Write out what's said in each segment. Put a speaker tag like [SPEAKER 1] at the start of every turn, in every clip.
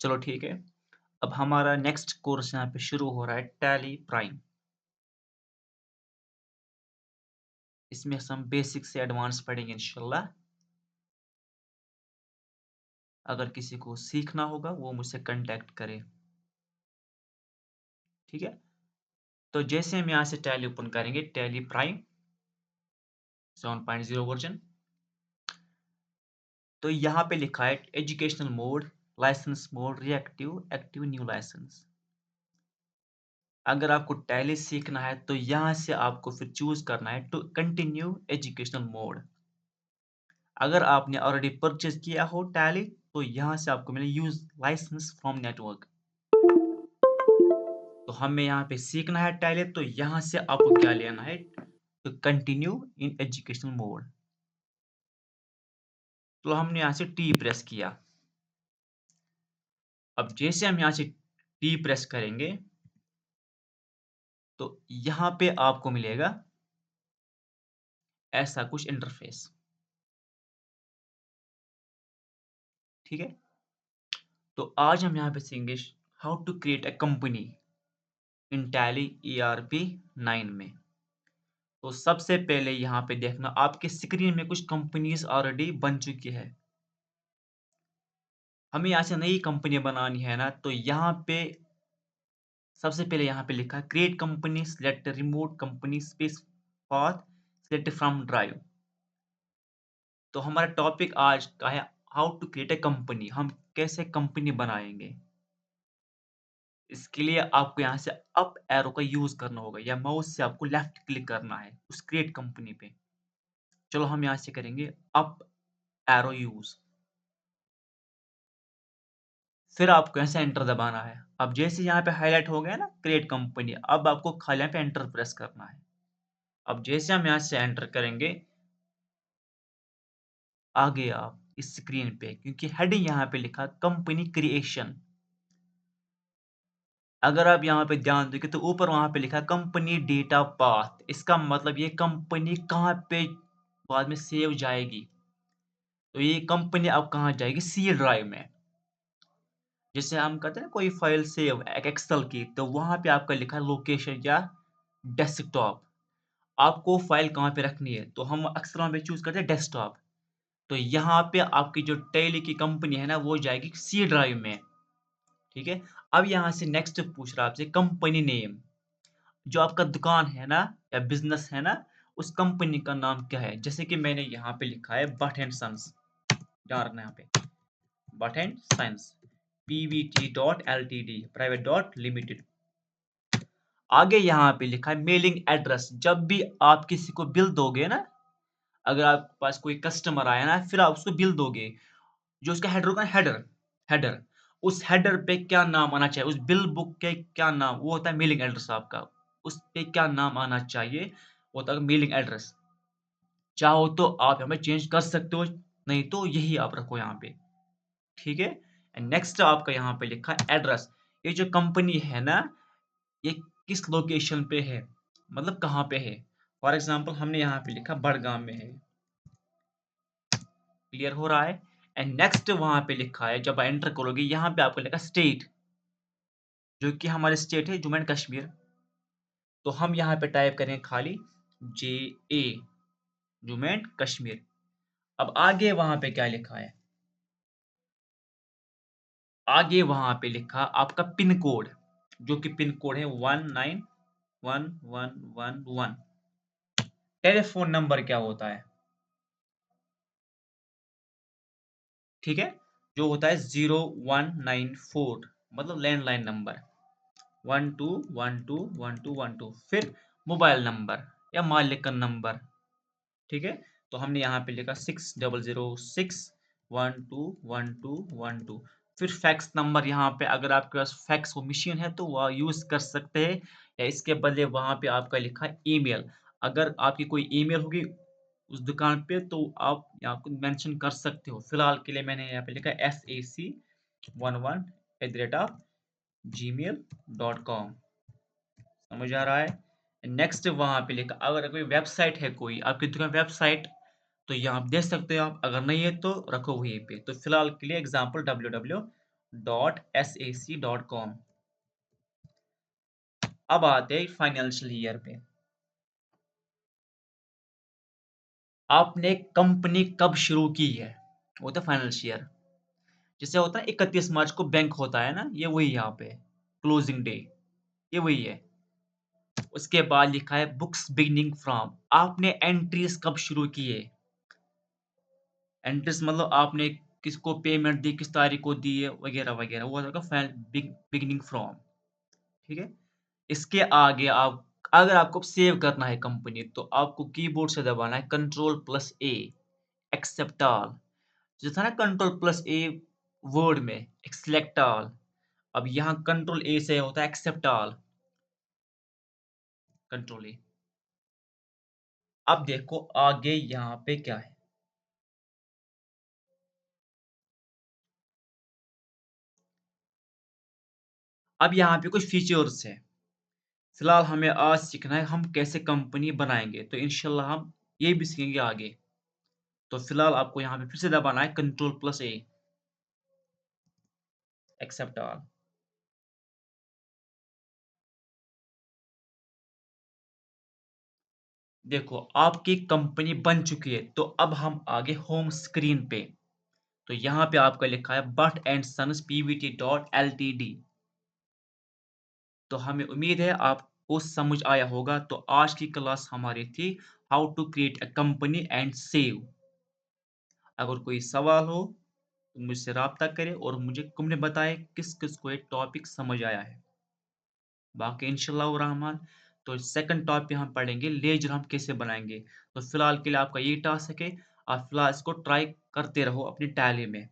[SPEAKER 1] चलो ठीक है। अब हमारा नेक्स्ट कोर्स यहाँ पे शुरू हो रहा है टैली प्राइम। इसमें हम बेसिक से एडवांस पढ़ेंगे इंशाल्लाह। अगर किसी को सीखना होगा वो मुझसे कांटेक्ट करे। ठीक है। तो जैसे हम यहाँ से टैली ओपन करेंगे टैली प्राइम 7.0 वर्जन, तो यहाँ पे लिखा है educational mode, licence mode, reactive, active, new licence. अगर आपको टैली सीखना है तो यहाँ से आपको फिर चूज करना है टू कंटिन्यू एजुकेशनल मोड। अगर आपने ऑलरेडी परचेज किया हो टैली तो यहाँ से आपको मिले यूज लाइसेंस फ्रॉम नेटवर्क। तो हमें यहाँ पे सीखना है टैली, तो यहाँ से आपको क्या लेना है, तो कंटिन्यू इन एजुकेशनल मोड। तो हमने यहाँ से टी प्रेस किया। अब जैसे हम यहाँ से टी प्रेस करेंगे तो यहाँ पे आपको मिलेगा ऐसा कुछ इंटरफेस। ठीक है। तो आज हम यहाँ पे सीखेंगे how to create a company in Tally ERP 9 में। तो सबसे पहले यहाँ पे देखना आपके स्क्रीन में कुछ कंपनीज ऑलरेडी बन चुकी है। हमें यहाँ से नई कंपनी बनानी है ना, तो यहाँ पे सबसे पहले यहाँ पे लिखा है create company, select remote company, space path, select from drive. तो हमारा टॉपिक आज का है how to create a company. हम कैसे कंपनी बनाएंगे। इसके लिए आपको यहाँ से अप एरो का यूज करना होगा या माउस से आपको लेफ्ट क्लिक करना है उस क्रिएट कंपनी पे। चलो हम यहाँ से करेंगे अप एरो यूज। फिर आपको यहाँ से एंटर दबाना है। अब जैसे यहाँ पे हाईलाइट हो गया ना क्रिएट कंपनी, अब आपको खाली यहाँ पे एंटर प्रेस करना है। अब जैसे हम यहाँ से एंटर करेंगे आ गए आप इस स्क्रीन पे, क्योंकि हेडिंग यहाँ पे लिखा कंपनी क्रिएशन। अगर आप यहाँ पे ध्यान दोगे तो ऊपर वहां पे लिखा कंपनी डेटा पाथ। इसका मतलब ये कंपनी कहाँ पे बाद में सेव जाएगी। तो ये कंपनी अब कहाँ जाएगी, सी ड्राइव में। जैसे हम कहते हैं कोई फाइल सेव एक्सेल की, तो वहां पे आपका लिखा है लोकेशन या डेस्कटॉप। आपको फाइल कहाँ पे रखनी है, तो हम अक्सर वहाँ पे चूज करते हैं डेस्कटॉप। तो यहाँ पे आपकी जो टैली की कंपनी है ना वो जाएगी सी ड्राइव में। ठीक है। अब यहाँ से नेक्स्ट पूछ रहा है आपसे कंपनी नेम। जो आपका दुकान है ना या बिजनेस है ना, उस कंपनी का नाम क्या है। जैसे कि मैंने यहाँ पे लिखा है बट एंड सन्स। ध्यान रखना यहाँ पे बट एंड सन्स PVT.LTD प्राइवेट.लिमिटेड। आगे यहाँ पे लिखा है मेलिंग एड्रेस। जब भी आप किसी को बिल दोगे ना, अगर आपके पास कोई कस्टमर आया ना फिर आप उसको बिल दोगे, जो उसका हेडर होगा, हेडर हेडर उस हेडर पे क्या नाम आना चाहिए, उस बिल बुक के क्या नाम, वो होता है मेलिंग एड्रेस आपका। उस पे क्या नाम आना चाहिए वो होता है मेलिंग एड्रेस। चाहो तो आप यहाँ पे चेंज कर सकते हो, नहीं तो यही आप रखो यहाँ पे। ठीक है। नेक्स्ट आपका यहाँ पे लिखा है एड्रेस। ये जो कंपनी है ना ये किस लोकेशन पे है, मतलब कहाँ पे है। फॉर एग्जाम्पल हमने यहाँ पे लिखा बड़गाम में है। क्लियर हो रहा है। एंड नेक्स्ट वहां पे लिखा है, जब एंटर करोगे यहाँ पे आपको लिखा स्टेट, जो कि हमारे स्टेट है जम्मू एंड कश्मीर। तो हम यहाँ पे टाइप करें खाली JA, जम्मू एंड कश्मीर। अब आगे वहां पे क्या लिखा है, आगे वहां पे लिखा आपका पिन कोड, जो कि पिन कोड है 191111। टेलीफोन नंबर क्या होता है, ठीक है, जो होता है 0194, मतलब लैंडलाइन नंबर 12121212। फिर मोबाइल नंबर या मालिक का नंबर। ठीक है। तो हमने यहाँ पे लिखा 6006121212। फिर फैक्स नंबर, यहाँ पे अगर आपके पास फैक्स वो मशीन है तो वह यूज कर सकते हैं, या इसके बदले वहां पे आपका लिखा है ईमेल। अगर आपकी कोई ईमेल होगी उस दुकान पे तो आप यहाँ को मेंशन कर सकते हो। फिलहाल के लिए मैंने यहाँ पे लिखा SAC11@gmail.com। समझ आ रहा है। नेक्स्ट वहां पे लिखा अगर कोई वेबसाइट है, कोई आपकी दुकान वेबसाइट, तो यहाँ आप दे सकते हो आप, अगर नहीं है तो रखो वहीं पे। तो फिलहाल के लिए एग्जांपल www sac.com। अब आते हैं फाइनेंशियल ईयर पे। आपने कंपनी कब शुरू की है? वो होता है फाइनेंशियल ईयर। जैसे होता है 31 मार्च को बैंक होता है ना, ये वही यहाँ पे क्लोजिंग डे, ये वही है। उसके बाद लिखा है बुक्स बिगिनिंग फ्रॉम। आपने एंट्रीज कब शुरू किए? एंट्रीज मतलब आपने किसको पेमेंट दी, किस तारीख को दी है, वगैरह वगैरह, वो होगा बिगिनिंग फ्रॉम। ठीक है। इसके आगे आप, अगर आपको सेव करना है कंपनी, तो आपको कीबोर्ड से दबाना है कंट्रोल प्लस ए, एक्सेप्ट ऑल। जो था ना कंट्रोल प्लस ए वर्ड में, सिलेक्ट ऑल। अब यहाँ कंट्रोल ए से होता है एक्सेप्ट ऑल, कंट्रोल ए। अब देखो आगे यहाँ पे क्या है। अब यहाँ पे कुछ फीचर्स है। फिलहाल हमें आज सीखना है हम कैसे कंपनी बनाएंगे, तो इंशाल्लाह हम ये भी सीखेंगे आगे। तो फिलहाल आपको यहाँ पे फिर से दबाना है कंट्रोल प्लस ए, एक्सेप्ट ऑल। देखो आपकी कंपनी बन चुकी है, तो अब हम आगे होम स्क्रीन पे। तो यहाँ पे आपका लिखा है Bhatt and sons PVT dot LTD. तो हमें उम्मीद है आपको समझ आया होगा। तो आज की क्लास हमारी थी how to create a company and save. अगर कोई सवाल हो तो मुझसे राब्ता करें और मुझे तुमने बताए किस किस को ये टॉपिक समझ आया है। बाकी इंशाल्लाह रहमान, तो सेकंड टॉपिक हम पढ़ेंगे लेजर हम कैसे बनाएंगे। तो फिलहाल के लिए आपका ये टास्क है, आप फिलहाल इसको ट्राई करते रहो अपनी टैली में।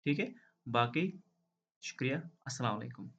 [SPEAKER 1] ठीक है। बाकी शुक्रिया। अस्सलाम वालेकुम।